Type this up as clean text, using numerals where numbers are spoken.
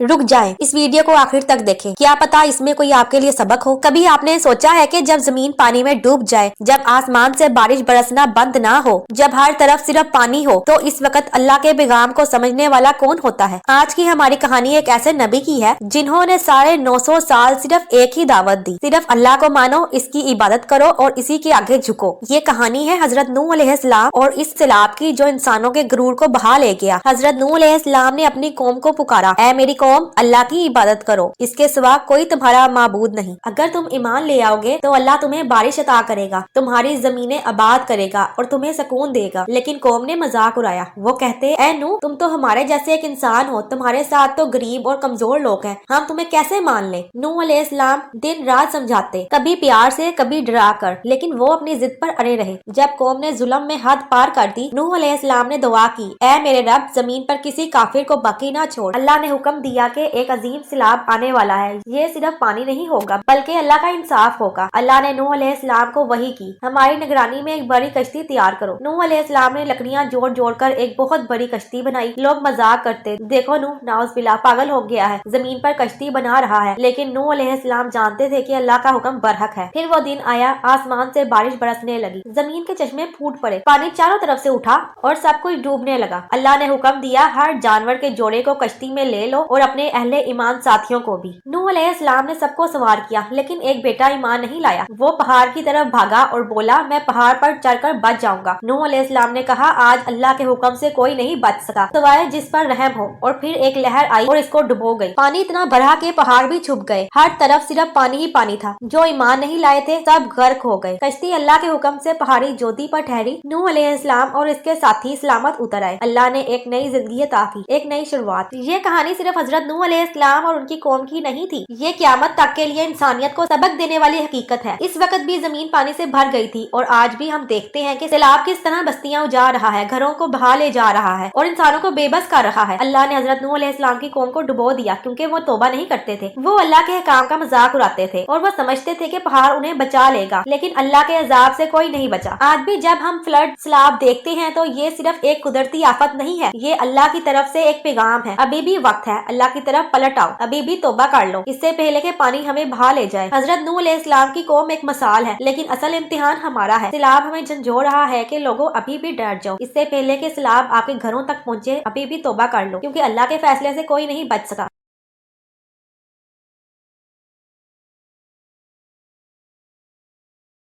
रुक जाएं, इस वीडियो को आखिर तक देखें। क्या पता इसमें कोई आपके लिए सबक हो। कभी आपने सोचा है कि जब जमीन पानी में डूब जाए, जब आसमान से बारिश बरसना बंद ना हो, जब हर तरफ सिर्फ पानी हो, तो इस वक्त अल्लाह के पैगाम को समझने वाला कौन होता है। आज की हमारी कहानी एक ऐसे नबी की है जिन्होंने 950 साल सिर्फ एक ही दावत दी, सिर्फ अल्लाह को मानो, इसकी इबादत करो और इसी के आगे झुको। ये कहानी है हजरत नूह अलैहिस्सलाम और इस सैलाब की जो इंसानों के गुरूर को बहा ले गया। हजरत नूह अलैहिस्सलाम ने अपनी कौम को पुकारा, ऐ मेरी कौम, अल्लाह की इबादत करो, इसके सिवा कोई तुम्हारा माबूद नहीं। अगर तुम ईमान ले आओगे तो अल्लाह तुम्हें बारिश अता करेगा, तुम्हारी जमीनें आबाद करेगा और तुम्हें सुकून देगा। लेकिन कौम ने मजाक उड़ाया। वो कहते, ऐ नूह, तुम तो हमारे जैसे एक इंसान हो, तुम्हारे साथ तो गरीब और कमजोर लोग हैं, हम तुम्हें कैसे मान ले। नूह अलैहिस्सलाम दिन रात समझाते, कभी प्यार से कभी डरा कर, लेकिन वो अपनी जिद पर अड़े रहे। जब कौम ने जुल्म में हद पार कर दी, नूह अलैहिस्सलाम ने दुआ की, ऐ मेरे रब, जमीन पर किसी काफिर को बाकी ना छोड़। अल्लाह ने हुक्म दिया कि एक अजीम सैलाब आने वाला है, ये सिर्फ पानी नहीं होगा बल्कि अल्लाह का इंसाफ होगा। अल्लाह ने नूह अलैहिस्सलाम को वही की, हमारी निगरानी में एक बड़ी कश्ती तैयार करो। नूह अलैहिस्सलाम ने लकड़ियां जोड़ जोड़ कर एक बहुत बड़ी कश्ती बनाई। लोग मजाक करते, देखो नूह नाउज़ुबिल्लाह पागल हो गया है, जमीन पर कश्ती बना रहा है। लेकिन नूह अलैहिस्सलाम जानते थे कि अल्लाह का हुक्म बरहक है। फिर वो दिन आया, आसमान से बारिश बरसने लगी, जमीन के चश्मे फूट पड़े, पानी चारों तरफ से उठा और सब कुछ डूबने लगा। अल्लाह ने हुक्म दिया, हर जानवर के जोड़े को कश्ती में ले लो और अपने अहले ईमान साथियों को भी। नूह अलैहिस्सलाम ने सबको सवार किया, लेकिन एक बेटा ईमान नहीं लाया। वो पहाड़ की तरफ भागा और बोला, मैं पहाड़ पर चढ़कर बच जाऊंगा। नूह अलैहिस्सलाम ने कहा, आज अल्लाह के हुक्म से कोई नहीं बच सका सिवाय जिस पर रहम हो। और फिर एक लहर आई और इसको डुबो गई। पानी इतना बढ़ा के पहाड़ भी छुप गए, हर तरफ सिर्फ पानी ही पानी था। जो ईमान नहीं लाए थे सब गर्क हो गए। कश्ती अल्लाह के हुक्म से पहाड़ी ज्योति पर ठहरी। नूह अलैहिस्सलाम और इसके साथी सलामत उतर आए। अल्लाह ने एक नई जिंदगी अता की, एक नई शुरुआत। ये कहानी सिर्फ हजरत नूह अलैहिस्सलाम और उनकी कौम की नहीं थी, ये क़यामत तक के लिए इंसानियत को सबक देने वाली हकीकत है। इस वक्त भी जमीन पानी से भर गई थी और आज भी हम देखते हैं कि सैलाब किस तरह बस्तियां उजाड़ रहा है, घरों को बहा ले जा रहा है और इंसानों को बेबस कर रहा है। अल्लाह ने हजरत नूह अलैहिस्सलाम की कौम को डुबो दिया क्योंकि वो तौबा नहीं करते थे। वो अल्लाह के हकाम का मजाक उड़ाते थे और वो समझते थे कि पहाड़ उन्हें बचा लेगा, लेकिन अल्लाह के अजाब से कोई नहीं बचा। आज भी जब हम फ्लड सैलाब देखते हैं तो ये सिर्फ एक कुदरती आफत नहीं है, ये अल्लाह की तरफ से एक पैगाम है। अभी भी वक्त है, अल्लाह की तरफ पलट आओ, अभी भी तौबा कर लो, इससे पहले कि पानी हमें बहा ले जाए। हजरत नूह अलैहिस्सलाम की कौम एक मिसाल है, लेकिन असल इम्तिहान हमारा है। सैलाब हमें झंझोड़ रहा है कि लोगों अभी भी डर जाओ, इससे पहले कि सैलाब आपके घरों तक पहुंचे, अभी भी तौबा कर लो, क्योंकि अल्लाह के फैसले से कोई नहीं बच सका।